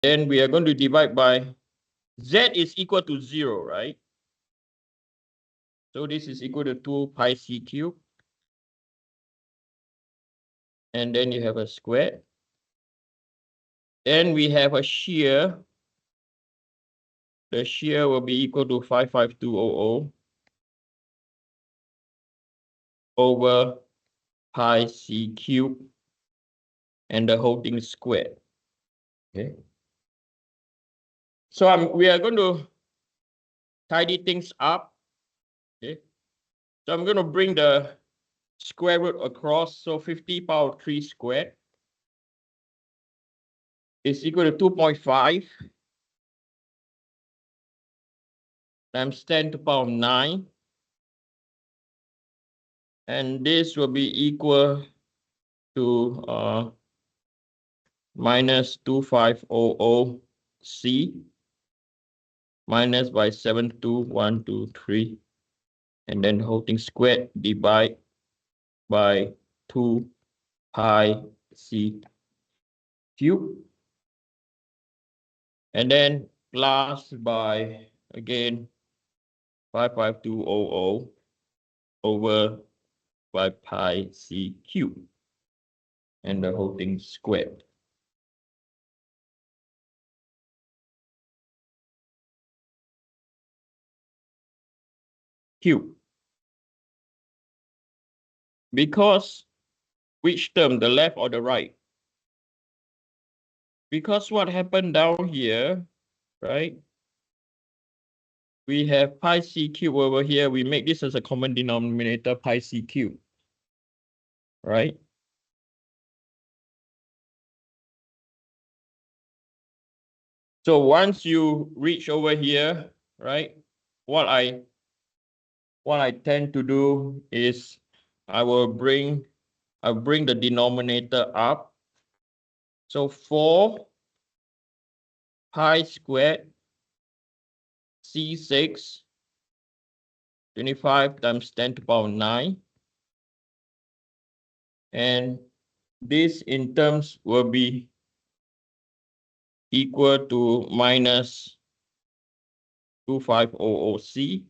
Then we are going to divide by z is equal to 0, right? So this is equal to 2 pi c cubed. And then you have a square. Then we have a shear. The shear will be equal to 55200 over pi c cubed and the whole thing squared. Okay. So we are going to tidy things up. Okay. So I'm going to bring the square root across. So 50 power 3 squared is equal to 2.5 times 10 to the power 9. And this will be equal to minus 2500 C minus by 72123. And then whole thing squared divide by 2 pi c cubed. And then plus by, again, 55200 over 5 pi c cubed. And the whole thing squared. Cube. Because which term, the left or the right? Because what happened down here, right? We have pi c cubed over here. We make this as a common denominator, pi c cubed, right? So once you reach over here, right? What I tend to do is I'll bring the denominator up. So 4 pi squared C6 25 times 10 to the power 9. And this in terms will be equal to minus 2500 C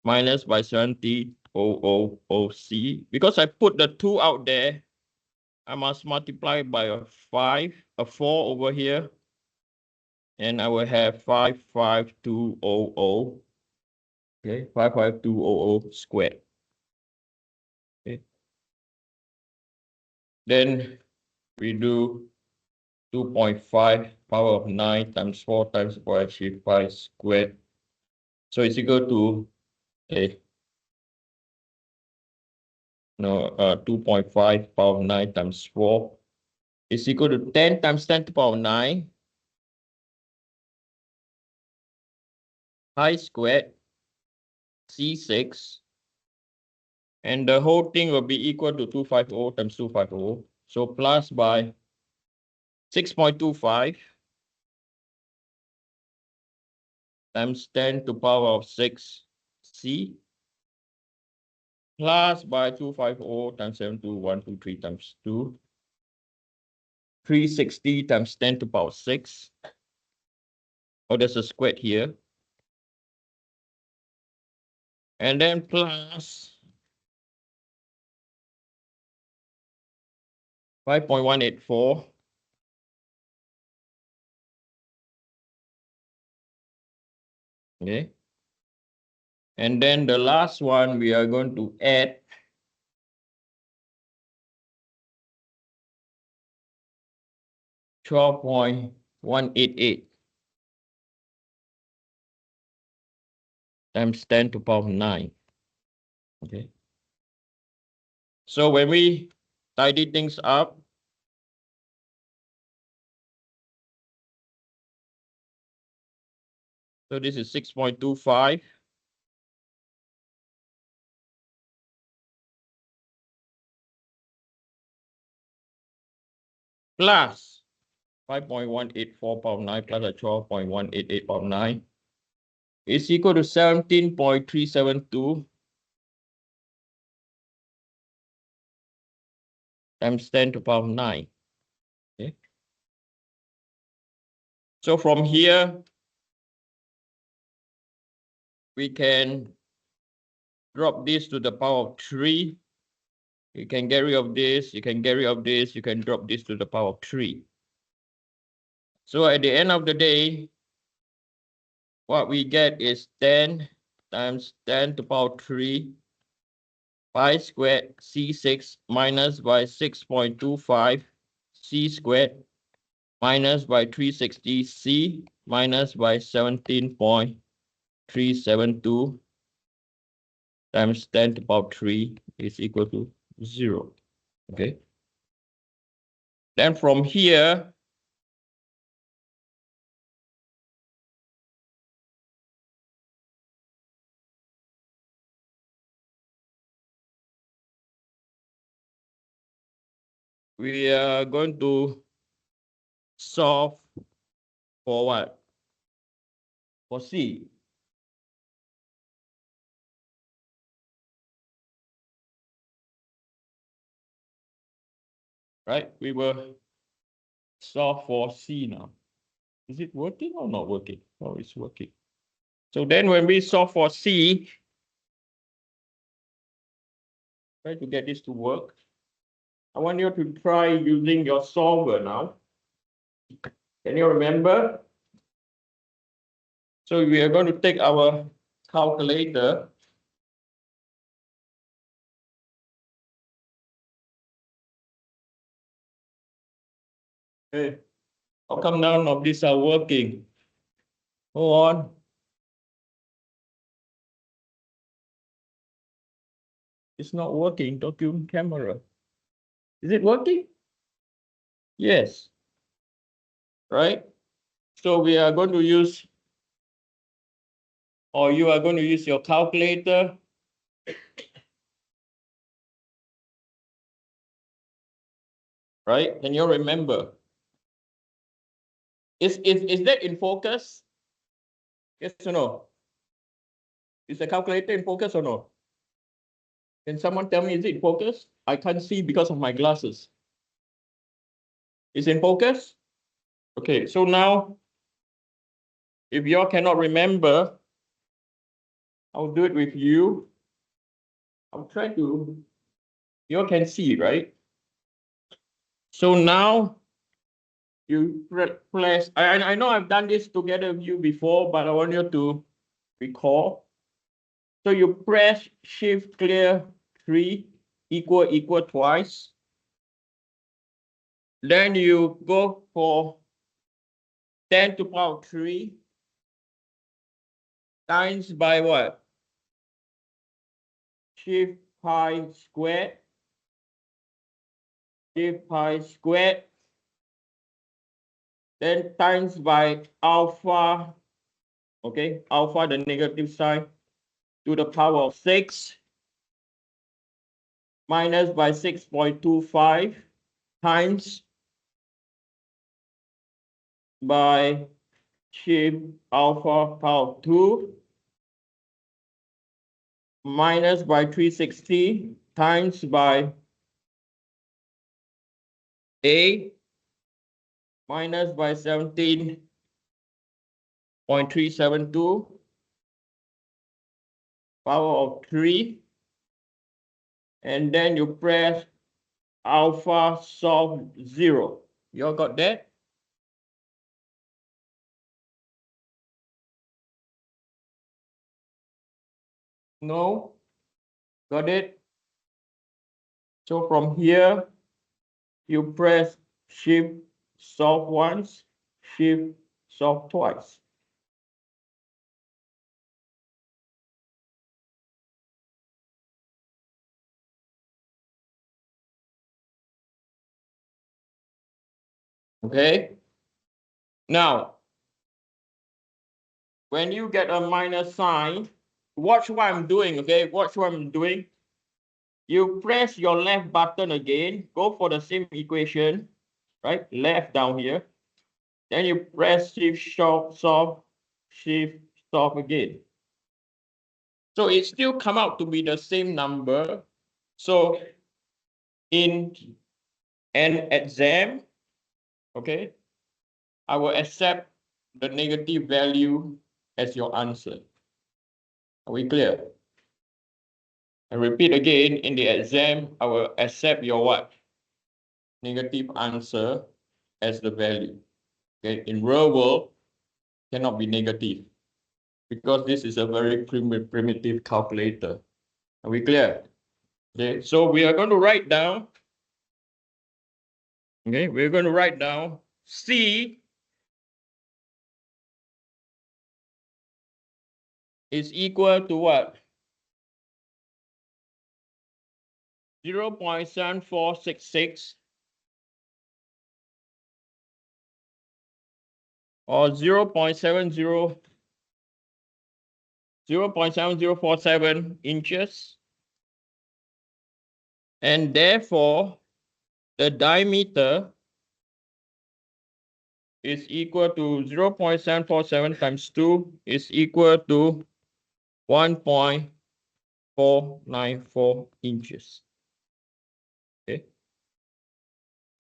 minus by 7000 C. Because I put the 2 out there, I must multiply by a 4 over here. And I will have 55200. Okay, 55200 squared. Okay. Then we do 2.5 power of 9 times 4 times pi squared. So it's equal to 2.5 power of 9 times 4 is equal to 10 times 10 to the power 9 pi squared C6. And the whole thing will be equal to 250 times 250. So plus by 6.25 times 10 to the power of 6 C plus by 250 times 72123 times 2. 360 times 10 to the power 6. Oh, there's a squared here. And then plus 5.184. Okay. And then the last one, we are going to add 12.188 times 10 to the power 9. Okay. So when we tidy things up, so this is 6.25. Plus 5.184 power 9 plus a 12.188 power 9 is equal to 17.372 times 10 to the power 9. Okay. So from here, we can drop this to the power of 3. You can get rid of this, you can get rid of this, you can drop this to the power of 3. So at the end of the day, what we get is 10 times 10 to the power of 3 pi squared C6 minus by 6.25 C squared minus by 360 C minus by 17.372 times 10 to the power 3 is equal to 0. Okay. Then from here, we are going to solve for what? For C. Right? We will solve for C now. Is it working or not working? Oh, it's working. So then when we solve for C, try to get this to work. I want you to try using your solver now. Can you remember? So we are going to take our calculator. Hey, how come none of these are working? Hold on. It's not working, document camera. Is it working? Yes. Right? So we are going to use, or you are going to use your calculator. Right? Can you remember? Is that in focus? Yes or no? Is the calculator in focus or no? Can someone tell me, is it in focus? I can't see because of my glasses. Is in focus? Okay, so now, if you all cannot remember, I'll do it with you. I'll try to, you all can see, right? So now, you press, I know I've done this together with you before, but I want you to recall. So you press shift clear 3 equal twice. Then you go for 10 to the power 3 times by what? Shift pi squared. Shift pi squared. Then times by alpha. Okay, alpha, the negative sign, to the power of 6 minus by 6.25 times by shift alpha power 2 minus by 360 times by A minus by 17.372 power of 3. And then you press alpha solve 0. You all got that? No? Got it? So from here, you press shift solve once, shift solve twice. Okay? Now, when you get a minus sign, watch what I'm doing, okay? Watch what I'm doing. You press your left button again, go for the same equation, right? Left down here. Then you press shift solve, shift solve again. So it still come out to be the same number. So in an exam, okay, I will accept the negative value as your answer. Are we clear? And repeat again, in the exam, I will accept your what? Negative answer as the value. Okay, in real world, cannot be negative because this is a very primitive calculator. Are we clear? Okay, so we are going to write down. Okay, we're going to write down C is equal to what? 0.7466 or 0.7047 inches, and therefore the diameter is equal to 0.747 times 2 is equal to 1.494 inches. Okay.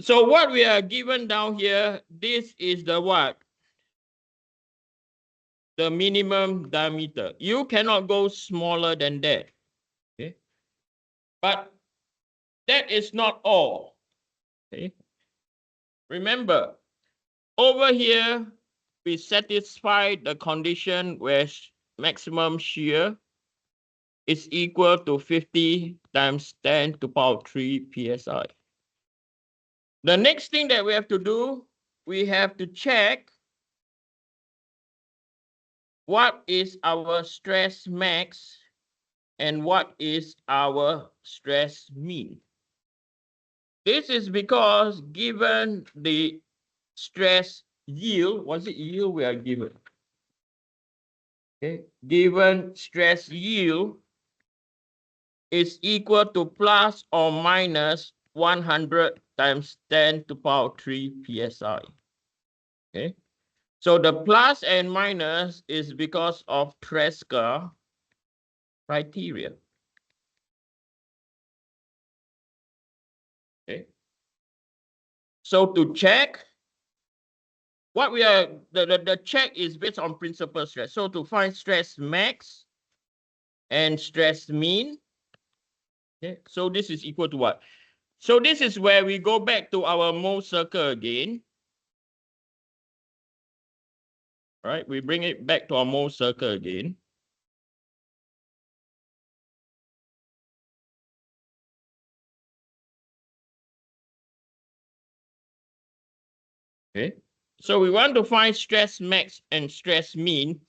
So what we are given down here, this is the what? The minimum diameter. You cannot go smaller than that. Okay. But that is not all. Okay. Remember, over here, we satisfy the condition where maximum shear is equal to 50 times 10 to the power 3 psi. The next thing that we have to do, we have to check what is our stress max and what is our stress mean. This is because given the stress yield, what's the yield we are given? Okay, given stress yield is equal to plus or minus 100 times 10 to the power 3 psi. Okay, so the plus and minus is because of Tresca criteria. Okay, so to check, what we are, the check is based on principal stress. So to find stress max and stress mean, okay, so this is equal to what? So this is where we go back to our mole circle again. Right, we bring it back to our mole circle again. Okay, so we want to find stress max and stress mean.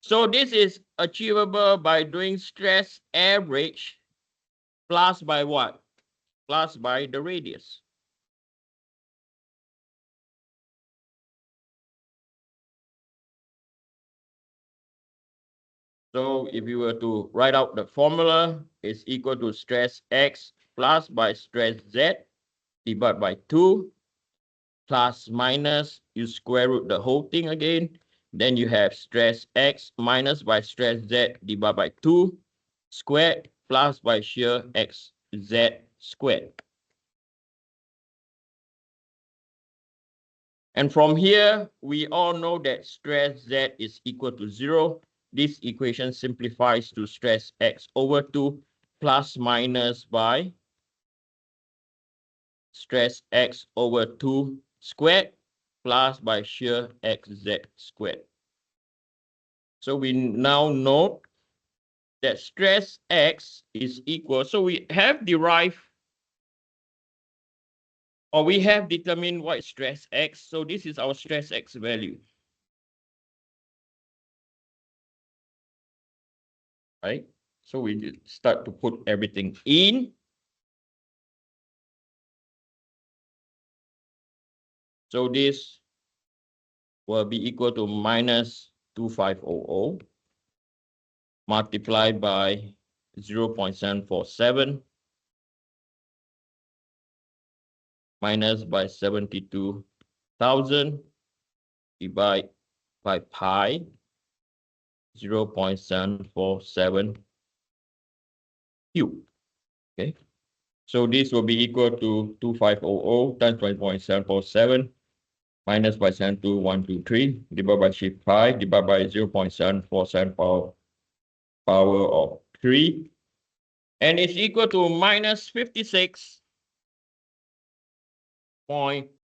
So this is achievable by doing stress average plus by what? Plus by the radius. So if you were to write out the formula, it's equal to stress X plus by stress Z divided by 2 plus minus, you square root the whole thing again. Then you have stress X minus by stress Z divided by 2 squared plus by shear X Z squared. And from here, we all know that stress Z is equal to 0. This equation simplifies to stress X over 2 plus minus by stress X over 2 squared plus by shear XZ squared. So we now note that stress X is equal. So we have derived, or we have determined what is stress X. So this is our stress X value. Right? So we start to put everything in. So this will be equal to minus 2500 multiplied by 0.747 minus by 72,000 divided by pi 0.747 cube. Okay, so this will be equal to 2500 times 20.747 minus by 72123 divided by shift pi divided by 0.747 power of 3, and it's equal to minus 56.0